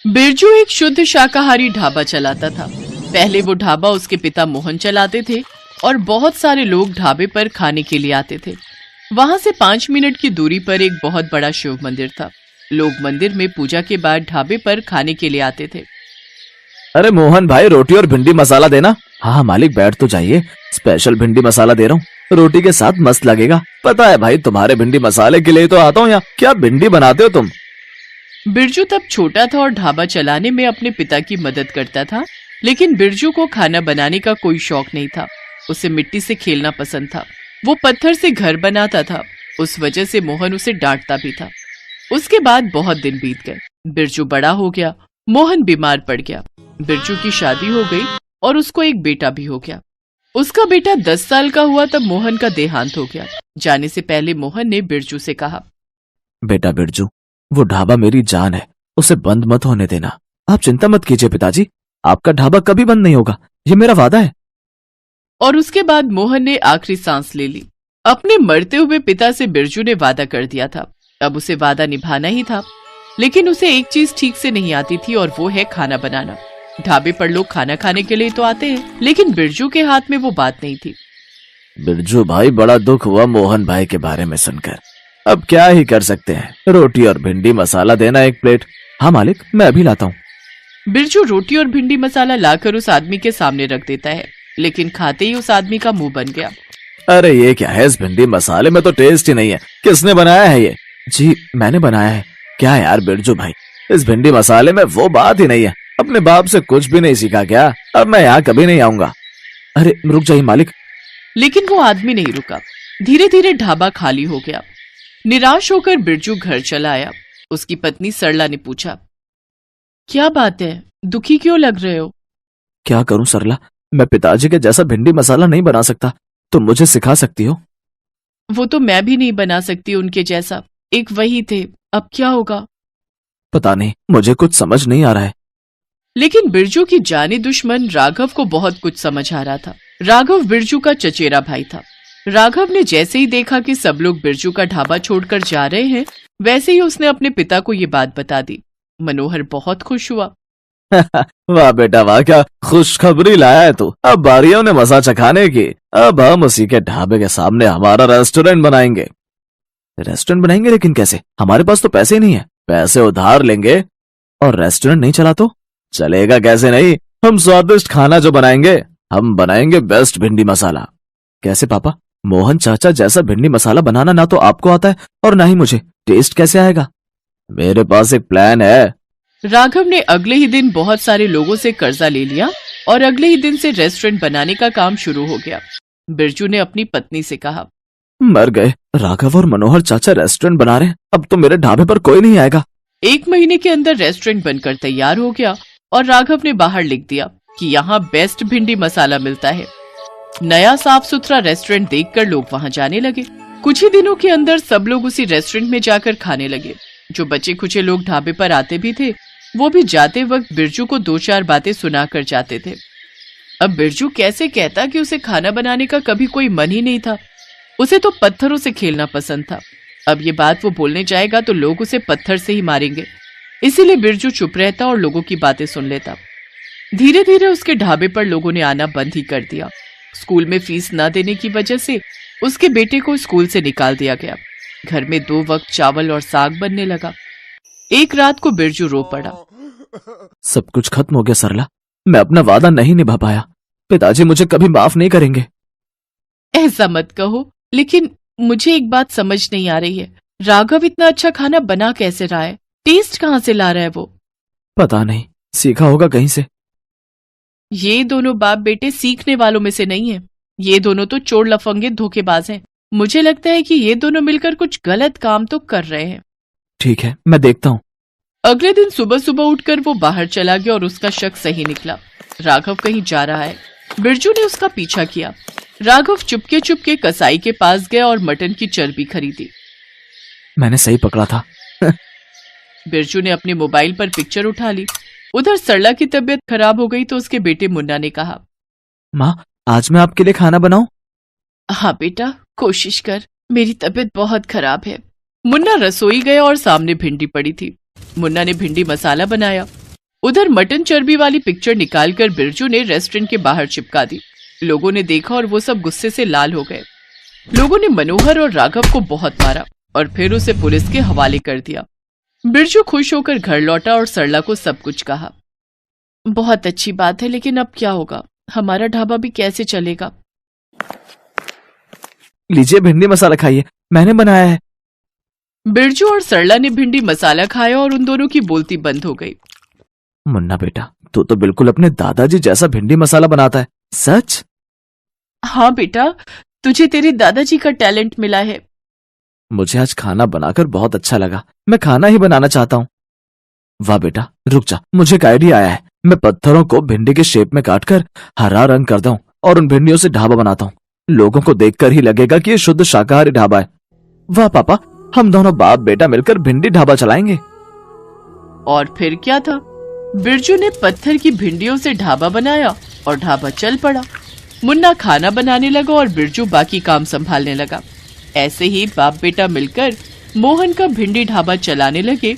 बिरजू एक शुद्ध शाकाहारी ढाबा चलाता था। पहले वो ढाबा उसके पिता मोहन चलाते थे और बहुत सारे लोग ढाबे पर खाने के लिए आते थे। वहां से 5 मिनट की दूरी पर एक बहुत बड़ा शिव मंदिर था। लोग मंदिर में पूजा के बाद ढाबे पर खाने के लिए आते थे। अरे मोहन भाई, रोटी और भिंडी मसाला देना। हाँ मालिक, बैठ तो जाइए, स्पेशल भिंडी मसाला दे रहा हूँ, रोटी के साथ मस्त लगेगा। पता है भाई, तुम्हारे भिंडी मसाले के लिए तो आता हूँ यहाँ। क्या भिंडी बनाते हो तुम? बिरजू तब छोटा था और ढाबा चलाने में अपने पिता की मदद करता था, लेकिन बिरजू को खाना बनाने का कोई शौक नहीं था। उसे मिट्टी से खेलना पसंद था। वो पत्थर से घर बनाता था। उस वजह से मोहन उसे डांटता भी था। उसके बाद बहुत दिन बीत गए। बिरजू बड़ा हो गया। मोहन बीमार पड़ गया। बिरजू की शादी हो गई और उसको एक बेटा भी हो गया। उसका बेटा 10 साल का हुआ तब मोहन का देहांत हो गया। जाने से पहले मोहन ने बिरजू से कहा, बेटा बिरजू, वो ढाबा मेरी जान है, उसे बंद मत होने देना। आप चिंता मत कीजिए पिताजी, आपका ढाबा कभी बंद नहीं होगा, ये मेरा वादा है। और उसके बाद मोहन ने आखिरी सांस ले ली। अपने मरते हुए पिता से बिरजू ने वादा कर दिया था। अब उसे वादा निभाना ही था। लेकिन उसे एक चीज ठीक से नहीं आती थी और वो है खाना बनाना। ढाबे पर लोग खाना खाने के लिए तो आते हैं, लेकिन बिरजू के हाथ में वो बात नहीं थी। बिरजू भाई, बड़ा दुख हुआ मोहन भाई के बारे में सुनकर। अब क्या ही कर सकते हैं, रोटी और भिंडी मसाला देना 1 प्लेट। हाँ मालिक, मैं अभी लाता हूँ। बिरजू रोटी और भिंडी मसाला लाकर उस आदमी के सामने रख देता है, लेकिन खाते ही उस आदमी का मुंह बन गया। अरे ये क्या है, इस भिंडी मसाले में तो टेस्ट ही नहीं है। किसने बनाया है ये? जी मैंने बनाया है। क्या यार बिरजू भाई, इस भिंडी मसाले में वो बात ही नहीं है। अपने बाप से कुछ भी नहीं सीखा क्या? अब मैं यहाँ कभी नहीं आऊंगा। अरे रुक जाइए मालिक। लेकिन वो आदमी नहीं रुका। धीरे धीरे ढाबा खाली हो गया। निराश होकर बिरजू घर चला आया। उसकी पत्नी सरला ने पूछा, क्या बात है, दुखी क्यों लग रहे हो? क्या करूं सरला, मैं पिताजी के जैसा भिंडी मसाला नहीं बना सकता। तुम मुझे सिखा सकती हो? वो तो मैं भी नहीं बना सकती उनके जैसा। एक वही थे, अब क्या होगा? पता नहीं, मुझे कुछ समझ नहीं आ रहा है। लेकिन बिरजू की जानी दुश्मन राघव को बहुत कुछ समझ आ रहा था। राघव बिरजू का चचेरा भाई था। राघव ने जैसे ही देखा कि सब लोग बिरजू का ढाबा छोड़कर जा रहे हैं, वैसे ही उसने अपने पिता को ये बात बता दी। मनोहर बहुत खुश हुआ। वाह बेटा वाह, क्या खुशखबरी लाया है तू। अब बारी है उन्हें मजा चखाने की। अब हम उसी के ढाबे के सामने हमारा रेस्टोरेंट बनाएंगे। रेस्टोरेंट बनाएंगे? लेकिन कैसे? हमारे पास तो पैसे नहीं है। पैसे उधार लेंगे और रेस्टोरेंट नहीं चला तो चलेगा कैसे? नहीं, हम स्वादिष्ट खाना जो बनाएंगे, हम बनाएंगे बेस्ट भिंडी मसाला। कैसे पापा? मोहन चाचा जैसा भिंडी मसाला बनाना ना तो आपको आता है और ना ही मुझे। टेस्ट कैसे आएगा? मेरे पास एक प्लान है। राघव ने अगले ही दिन बहुत सारे लोगों से कर्जा ले लिया और अगले ही दिन से रेस्टोरेंट बनाने का काम शुरू हो गया। बिरजू ने अपनी पत्नी से कहा, मर गए, राघव और मनोहर चाचा रेस्टोरेंट बना रहे हैं। अब तो मेरे ढाबे पर कोई नहीं आएगा। 1 महीने के अंदर रेस्टोरेंट बनकर तैयार हो गया और राघव ने बाहर लिख दिया कि यहाँ बेस्ट भिंडी मसाला मिलता है। नया साफ सुथरा रेस्टोरेंट देखकर लोग वहाँ जाने लगे। कुछ ही दिनों के अंदर सब लोग उसी रेस्टोरेंट में जाकर खाने लगे। जो बचे खुचे लोग ढाबे पर आते भी थे, वो भी जाते वक्त बिरजू को 2-4 बातें सुनाकर जाते थे। अब बिरजू कैसे कहता कि उसे खाना बनाने का कभी कोई मन ही नहीं था। उसे तो पत्थरों से खेलना पसंद था। अब ये बात वो बोलने जाएगा तो लोग उसे पत्थर से ही मारेंगे। इसीलिए बिरजू चुप रहता और लोगों की बातें सुन लेता। धीरे धीरे उसके ढाबे पर लोगों ने आना बंद ही कर दिया। स्कूल में फीस न देने की वजह से उसके बेटे को स्कूल से निकाल दिया गया। घर में 2 वक्त चावल और साग बनने लगा। एक रात को बिरजू रो पड़ा। सब कुछ खत्म हो गया सरला, मैं अपना वादा नहीं निभा पाया। पिताजी मुझे कभी माफ नहीं करेंगे। ऐसा मत कहो, लेकिन मुझे एक बात समझ नहीं आ रही है। राघव इतना अच्छा खाना बना कैसे रहा है? टेस्ट कहाँ से ला रहा है वो? पता नहीं, सीखा होगा कहीं से। ये दोनों बाप बेटे सीखने वालों में से नहीं है। ये दोनों तो चोर लफंगे धोखेबाज हैं। मुझे लगता है कि ये दोनों मिलकर कुछ गलत काम तो कर रहे हैं। ठीक है, मैं देखता हूँ। अगले दिन सुबह सुबह उठकर वो बाहर चला गया और उसका शक सही निकला। राघव कहीं जा रहा है। बिरजू ने उसका पीछा किया। राघव चुपके चुपके कसाई के पास गया और मटन की चर्बी खरीदी। मैंने सही पकड़ा था। बिरजू ने अपने मोबाइल पर पिक्चर उठा ली। उधर सरला की तबीयत खराब हो गई तो उसके बेटे मुन्ना ने कहा, माँ आज मैं आपके लिए खाना बनाऊं? हाँ बेटा, कोशिश कर, मेरी तबीयत बहुत खराब है। मुन्ना रसोई गया और सामने भिंडी पड़ी थी। मुन्ना ने भिंडी मसाला बनाया। उधर मटन चर्बी वाली पिक्चर निकालकर बिरजू ने रेस्टोरेंट के बाहर चिपका दी। लोगों ने देखा और वो सब गुस्से से लाल हो गए। लोगों ने मनोहर और राघव को बहुत मारा और फिर उसे पुलिस के हवाले कर दिया। बिरजू खुश होकर घर लौटा और सरला को सब कुछ कहा। बहुत अच्छी बात है, लेकिन अब क्या होगा? हमारा ढाबा भी कैसे चलेगा? लीजिए भिंडी मसाला खाइए, मैंने बनाया है। बिरजू और सरला ने भिंडी मसाला खाया और उन दोनों की बोलती बंद हो गई। मुन्ना बेटा, तू तो बिल्कुल अपने दादाजी जैसा भिंडी मसाला बनाता है। सच? हाँ बेटा, तुझे तेरे दादाजी का टैलेंट मिला है। मुझे आज खाना बनाकर बहुत अच्छा लगा। मैं खाना ही बनाना चाहता हूँ। वाह बेटा, रुक जा, मुझे एक आइडिया आया है। मैं पत्थरों को भिंडी के शेप में काटकर हरा रंग करता हूँ और उन भिंडियों से ढाबा बनाता हूँ। लोगों को देखकर ही लगेगा कि ये शुद्ध शाकाहारी ढाबा है। वाह पापा, हम दोनों बाप बेटा मिलकर भिंडी ढाबा चलाएंगे। और फिर क्या था, बिरजू ने पत्थर की भिंडियों से ढाबा बनाया और ढाबा चल पड़ा। मुन्ना खाना बनाने लगा और बिरजू बाकी काम संभालने लगा। ऐसे ही बाप बेटा मिलकर मोहन का भिंडी ढाबा चलाने लगे